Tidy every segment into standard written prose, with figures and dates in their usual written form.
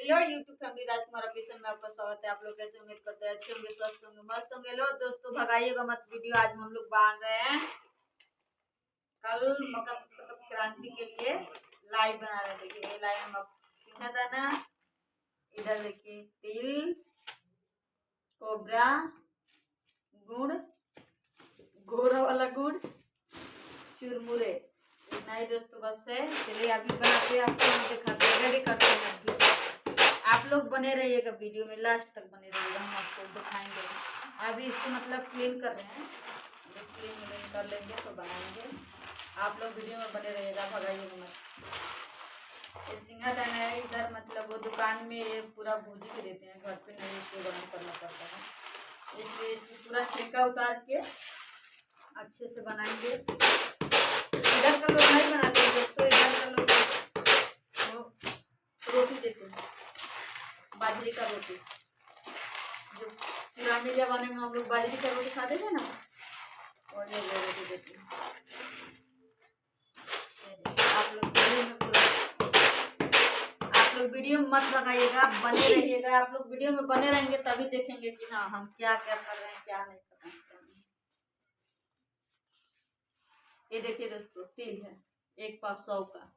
Hello YouTube family, राजकुमार official में आपका स्वागत है। आप लोग कैसे, उम्मीद करते हैं अच्छे होंगे, स्वस्थ होंगे, मस्त होंगे। लो दोस्तों, भगाइएगा मत वीडियो। आज हम लोग बांध रहे हैं, कल मकर संक्रांति के लिए लाई बना रहे हैं। देखिए ये लाई हम सिंघादाना, इधर देखिए तिल, कोबरा, गुड़, घोड़ा वाला गुड़, चुरमुरे। इतना ही दोस्तों, बस है। चलिए अभी बनाते हैं, आपको दिखाते हैं, रेडी करते हैं। आप लोग बने रहिएगा वीडियो में, लास्ट तक बने रहिएगा, हम आपको दिखाएंगे। अभी इसको मतलब क्लीन कर रहे हैं, क्लीन कर लेंगे तो बनाएंगे। आप लोग वीडियो में बने रहिएगा, भगाइएगा मत। ये सिंघादाना है, इधर मतलब वो दुकान में ये पूरा भूजी के देते हैं, घर पे नहीं इसको गरम करना पड़ता है, इसलिए इसकी पूरा छिलका उतार के अच्छे से बनाएंगे। इधर का लोग नहीं बनाते दोस्तों, इधर का लोग रोटी देते हैं, बाजरे का रोटी। जो पुराने जमाने में हम लोग बाजरे का रोटी खाते थे ना, और ये रोटी देते हैं। आप लोग वीडियो में मत लगाइएगा, बने रहिएगा। आप लोग वीडियो में बने रहेंगे तभी देखेंगे कि हाँ हम क्या क्या कर रहे हैं, क्या नहीं कर रहे हैं। ये देखिए दोस्तों, तिल है 1 पाव 100 का।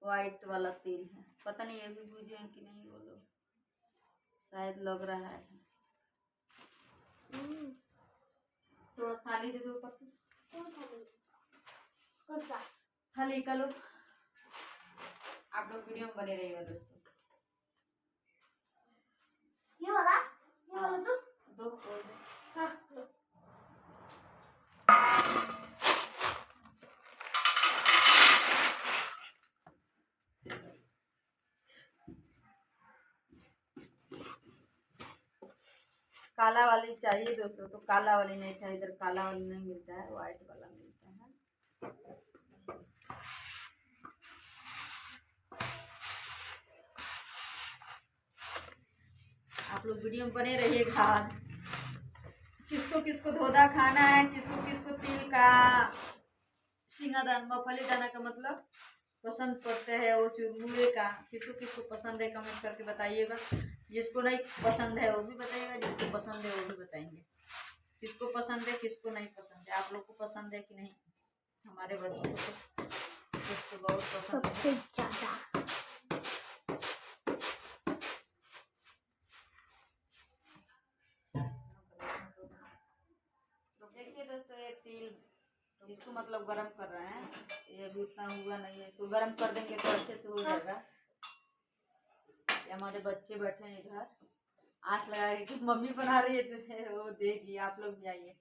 व्हाइट वाला तिल है, पता नहीं ये भी भूजे हैं कि नहीं, वो लोग शायद लग रहा है। थोड़ा थाली दे दो ऊपर से, थाली का लो। आप लोग वीडियो में बने रहिएगा दोस्तों। ये वाला तो दो खोल दे। हाँ, काला वाली चाहिए दोस्तों, तो काला वाली नहीं था, इधर काला वाली नहीं मिलता है, व्हाइट वाला मिलता है। आप लोग वीडियो में बने रहिएगा। किसको किसको धोधा खाना है, किसको किसको तिल का, सिंघादाना, मूंगफली दाना का मतलब पसंद पड़ते हैं, वो चुरमुरे का किसको किसको पसंद है, कमेंट करके बताइएगा। जिसको नहीं पसंद है वो भी बताइएगा, जिसको पसंद है वो भी बताएंगे। किसको पसंद है, किसको नहीं पसंद है। आप लोग को पसंद है कि नहीं? हमारे बच्चों को बहुत पसंद है, ज़्यादा। देखिए दोस्तों, ये तिल इसको मतलब गरम कर रहे हैं। ये अभी उतना हुआ नहीं है, इसको गरम कर देंगे तो अच्छे से हो जाएगा। ये हमारे बच्चे बैठे हैं इधर, आँख लगा के मम्मी बना रही है, वो देखिए। आप लोग भी आइए,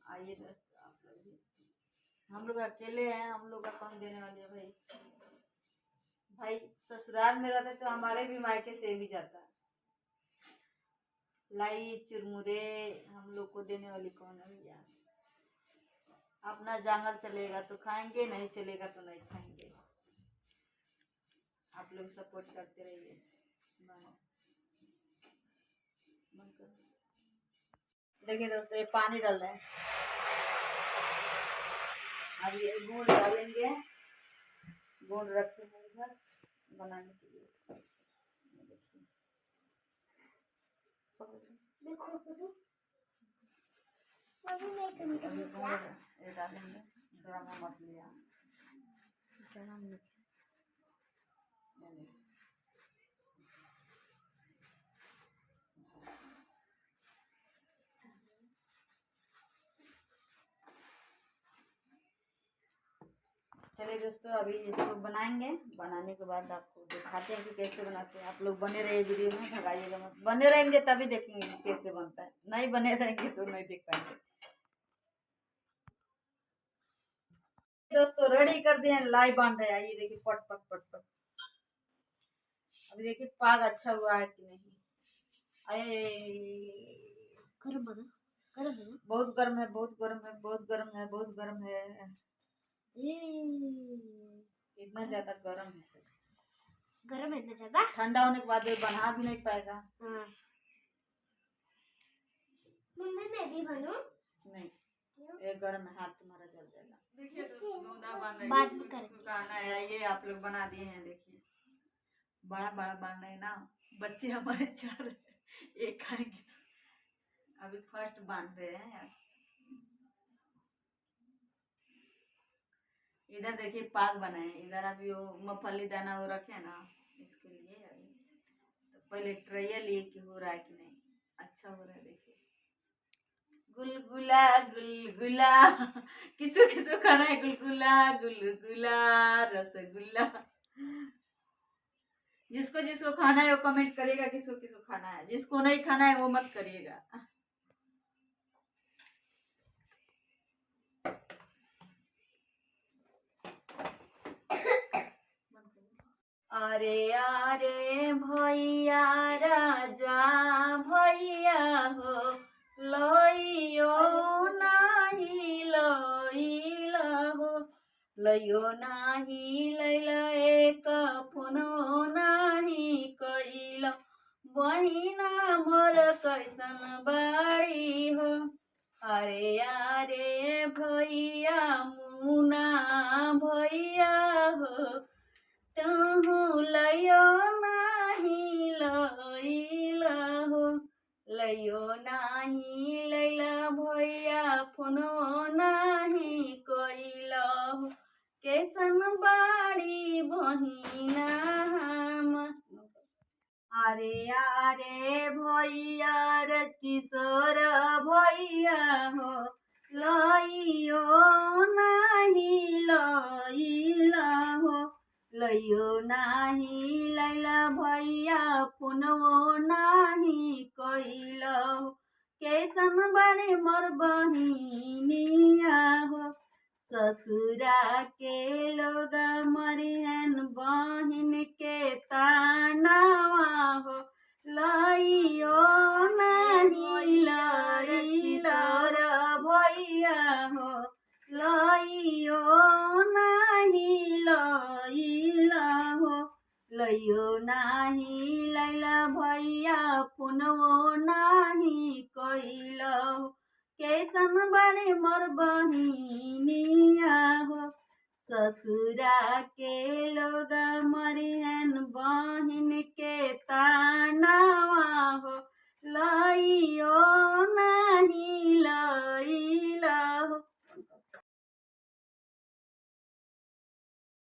आइए दोस्तों, आप लोग भी। हम लोग अकेले हैं, हम लोग का कौन देने वाले है भाई। भाई ससुराल में रहते तो हमारे भी मायके से भी जाता है। लाई चुरमुरे हम लोग को देने वाली कौन है भैया। अपना जांगर चलेगा तो खाएंगे, नहीं चलेगा तो नहीं खाएंगे। आप लोग सपोर्ट करते रहिए। देखिए दोस्तों, ये पानी डाल रहे हैं, अब ये गुड़ डालेंगे। गुड़ रखे हैं इधर बनाने के लिए। ये डालेंगे गरम मछलियाँ, चलिए दोस्तों, अभी इसको बनाएंगे। बनाने के बाद आपको दिखाते हैं कि कैसे बनाते हैं। आप लोग बने रहिए वीडियो में, भगाइएगा मत। बने रहेंगे तभी देखेंगे कि कैसे बनता है, नहीं बने रहेंगे तो नहीं देख पाएंगे। दोस्तों रेडी कर दिए, लाई बांध रहे हैं। ये देखिए, पट पट पट पट। अभी देखिए पाग अच्छा हुआ है कि नहीं। अरे गर्म है, गर्म है, बहुत गर्म है, बहुत गर्म है, बहुत गर्म है, बहुत गर्म है। इतना ज्यादा गर्म है, गर्म है इतना ज्यादा। ठंडा होने के बाद बना भी नहीं पाएगा। मम्मी मैं भी बनूं? नहीं, एक बार में हाथ तुम्हारा जल जाएगा। देखिए दोस्तों नौना बन रही बात है, कर सुखाना है, ये आप लोग बना दिए हैं। देखिए बड़ा बड़ा बन रहे हैं ना, बच्चे हमारे चार एक खाएंगे। अभी फर्स्ट बांध रहे हैं यार। इधर देखिए पाग बनाए, इधर अभी वो मूंगफली दाना वो रखे ना, इसके लिए अभी तो पहले ट्रायल लिए कि हो रहा है कि नहीं। अच्छा हो रहा है देखिए। गुलगुला गुलगुला किसको किसको खाना है गुलगुला गुलगुला रसगुल्ला। जिसको जिसको खाना है वो कमेंट करिएगा किसको किसको खाना है, जिसको नहीं खाना है वो मत करिएगा। अरे अरे भैया राजा भैया हो लइयो नाही लइल हो, लइयो नाही लैल एक फोनो नाही कैल, बहिना मोर कैसन बाड़ी हो। अरे अरे भैया मुना भैया हो, तहु लयो नाही लइल हो, लयो नाही लैल भैया फोनो नाही कैल हो, कैसन बाड़ी बहिना हम। अरे अरे भैया रे किशोर भैया हो, लइयो नाही लइल हो, लइयो नाही लैल भैया फोनो नाही कैल हो, कैसन बड़े मोर बहिनिया हो। ससुरा के लोग मरिहन बहिन के तानावा हो, लइयो नाही लइल भैया हो, लइयो नाही लइल हो, लइयो नाही लैल भैया फोनो नाही कैल हो, कैसन बड़े मोर बहिनिया हो। ससुरा के लोग मरिहन